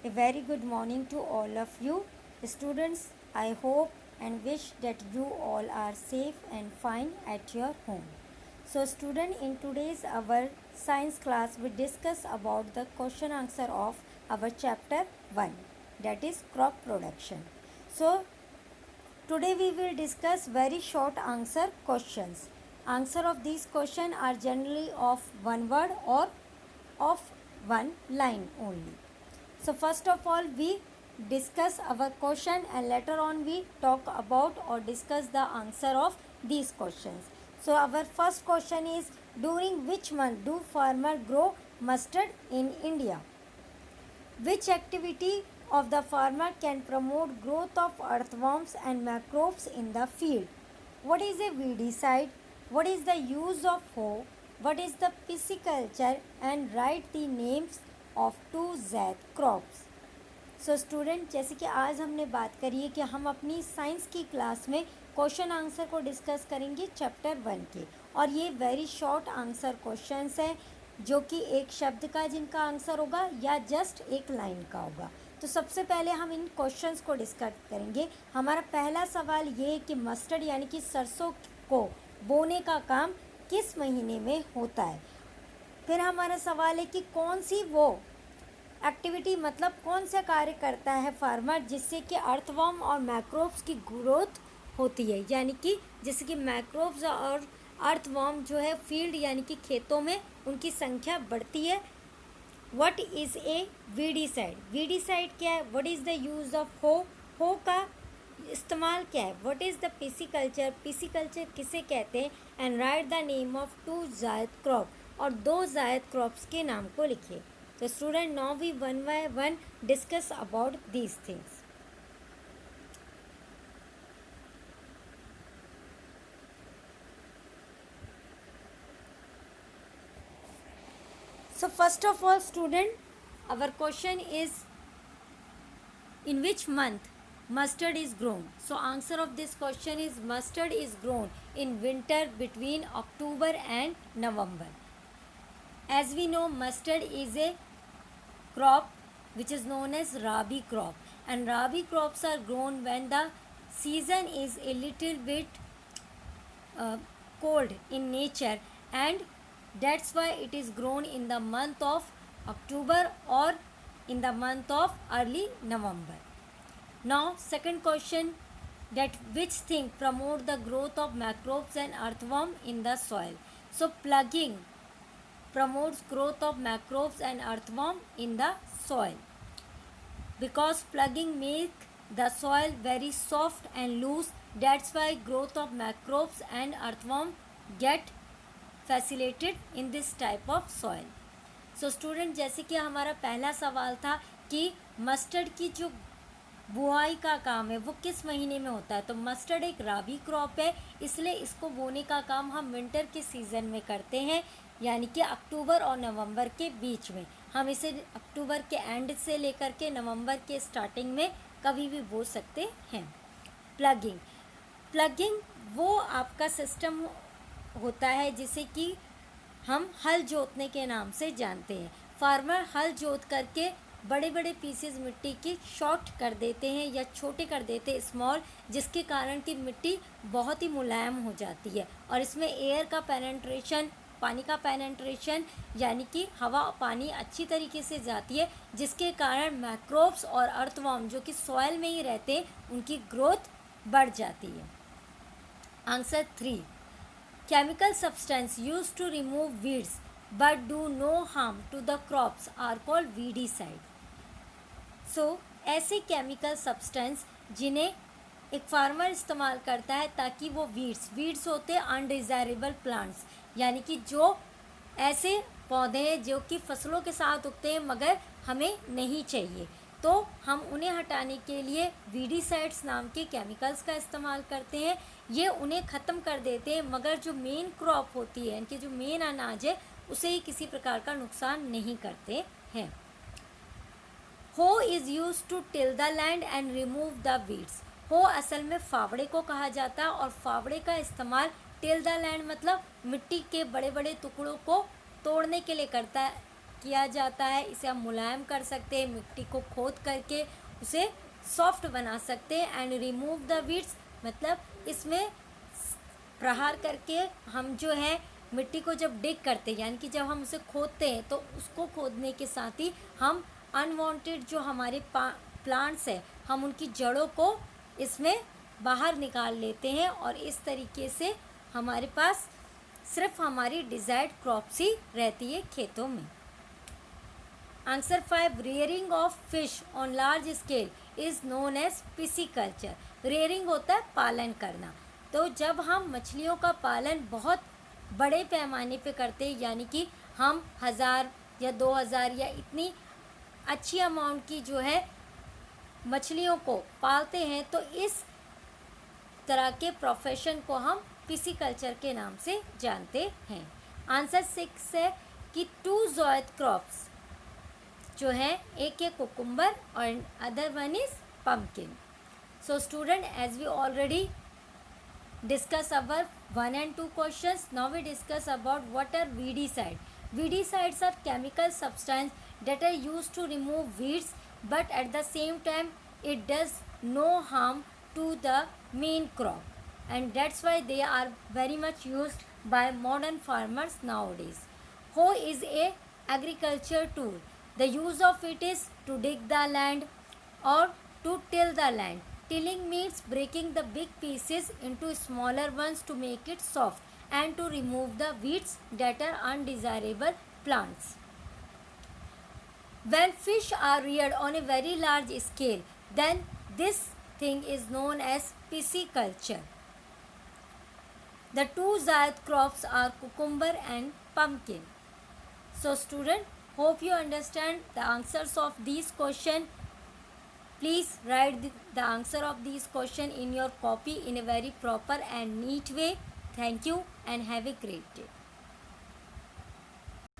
A very good morning to all of you. Students, I hope and wish that you all are safe and fine at your home. So student, in today's our science class we discuss about the question answer of our chapter 1, that is crop production. So today we will discuss very short answer questions. Answer of these questions are generally of one word or of one line only. So first of all we discuss our question and later on we talk about or discuss the answer of these questions. So our first question is, during which month do farmers grow mustard in India? Which activity of the farmer can promote growth of earthworms and microbes in the field? What is a weedicide? What is the use of hoe? What is the pisciculture? And write the names of two zaid crops. So student, जैसे कि आज हमने बात करी है कि हम अपनी साइंस की क्लास में क्वेश्चन आंसर को डिस्कस करेंगे चैप्टर 1 के, और ये वेरी शॉर्ट आंसर क्वेश्चंस हैं जो कि एक शब्द का जिनका आंसर होगा या जस्ट एक लाइन का होगा. तो सबसे पहले हम इन क्वेश्चंस को डिस्कस करेंगे. हमारा पहला सवाल ये है कि मस्टर्ड यानी कि सरसों को बोने का काम किस महीने में होता है. फिर हमारा सवाल है कि कौन सी वो एक्टिविटी मतलब कौन सा कार्य करता है फार्मर जिससे कि अर्थवर्म और मैक्रोब्स की ग्रोथ होती है, यानी कि जैसे कि मैक्रोब्स और अर्थवर्म जो है फील्ड यानी कि खेतों में उनकी संख्या बढ़ती है. What is a weedicide? Weedicide क्या है? What is the use of hoe? Hoe का इस्तेमाल क्या है? What is the pisciculture? Pisciculture किसे कहते हैं? And write the name of two zaid crop, और दो जायद क्रॉप्स के नाम को लिखिए. So student, now we one by one discuss about these things. So first of all student, our question is, in which month mustard is grown? So answer of this question is mustard is grown in winter between October and November. As we know, mustard is a crop which is known as rabi crop, and rabi crops are grown when the season is a little bit cold in nature, and that's why it is grown in the month of October or in the month of early November. Now second question, that which thing promote the growth of microbes and earthworm in the soil? So plugging promotes growth of microbes and earthworm in the soil, because plugging make the soil very soft and loose. That's why growth of microbes and earthworm get facilitated in this type of soil. So student, जैसे कि हमारा पहला सवाल था कि mustard की जो बुआई का काम है वो किस महीने में होता है, तो मस्टर्ड एक राबी क्रॉप है, इसलिए इसको बोने का काम हम विंटर के सीज़न में करते हैं, यानी कि अक्टूबर और नवंबर के बीच में. हम इसे अक्टूबर के एंड से लेकर के नवंबर के स्टार्टिंग में कभी भी बो सकते हैं. प्लगिंग, प्लगिंग वो आपका सिस्टम होता है जिसे कि हम हल जोतने के नाम से जानते हैं. फार्मर हल जोत करके बड़े बड़े पीसेस मिट्टी की शॉर्ट कर देते हैं या छोटे कर देते हैं, स्मॉल, जिसके कारण कि मिट्टी बहुत ही मुलायम हो जाती है, और इसमें एयर का पेनेट्रेशन, पानी का पेनेट्रेशन यानी कि हवा पानी अच्छी तरीके से जाती है, जिसके कारण मैक्रोब्स और अर्थवर्म जो कि सॉइल में ही रहते हैं उनकी ग्रोथ बढ़ जाती है. Answer 3, chemical substance use to remove weeds but do no harm to the crops are called weedicide. So ऐसे केमिकल सब्सटेंस जिन्हें एक फार्मर इस्तेमाल करता है ताकि वो वीड्स होते हैं अनडिज़ायरेबल प्लांट्स, यानी कि जो ऐसे पौधे हैं जो कि फसलों के साथ उगते हैं मगर हमें नहीं चाहिए, तो हम उन्हें हटाने के लिए वीडीसाइड्स नाम के केमिकल्स का इस्तेमाल करते हैं. ये उन्हें ख़त्म कर देते हैं मगर जो मेन क्रॉप होती है यानी कि जो मेन अनाज है उसे ही किसी प्रकार का नुकसान नहीं करते हैं. Hoe is use to till the land and remove the weeds. Hoe असल में फावड़े को कहा जाता है, और फावड़े का इस्तेमाल टिल द लैंड मतलब मिट्टी के बड़े बड़े टुकड़ों को तोड़ने के लिए करता है, किया जाता है। इसे हम मुलायम कर सकते हैं, मिट्टी को खोद करके उसे सॉफ्ट बना सकते हैं। एंड रिमूव द वीड्स, मतलब इसमें प्रहार करके हम जो है मिट्टी को जब डिग करते हैं, यानी कि जब हम उसे खोदते हैं, तो उसको खोदने के साथ ही हम अनवांटेड जो हमारे प्लांट्स है, हम उनकी जड़ों को इसमें बाहर निकाल लेते हैं और इस तरीके से हमारे पास सिर्फ हमारी डिज़ायर्ड क्रॉप्स ही रहती है खेतों में। Answer 5, rearing of fish on large scale is known as pisciculture. Rearing होता है पालन करना। तो जब हम मछलियों का पालन बहुत बड़े पैमाने पे करते हैं, यानी कि हम 1000 या 2000 या इतनी अच्छी अमाउंट की जो है मछलियों को पालते हैं, तो इस तरह के प्रोफेशन को हम पिसीकल्चर के नाम से जानते हैं। आंसर 6 है कि 2 ज़ोएड क्रॉप्स जो है, एक है कुकुम्बर और other one is pumpkin. So student, as we already discuss our 1 and 2 questions, now we discuss about what are weedicides. Weedicides are chemical substance that are used to remove weeds, but at the same time it does no harm to the main crop, and that's why they are very much used by modern farmers nowadays. Hoe is a agriculture tool. The use of it is to dig the land or to till the land. Tilling means breaking the big pieces into smaller ones to make it soft and to remove the weeds that are undesirable plants. When fish are reared on a very large scale, then this thing is known as pisciculture. The 2 zythe crops are cucumber and pumpkin. So student, hope you understand the answers of these questions. Please write the answer of these questions in your copy in a very proper and neat way. Thank you and have a great day.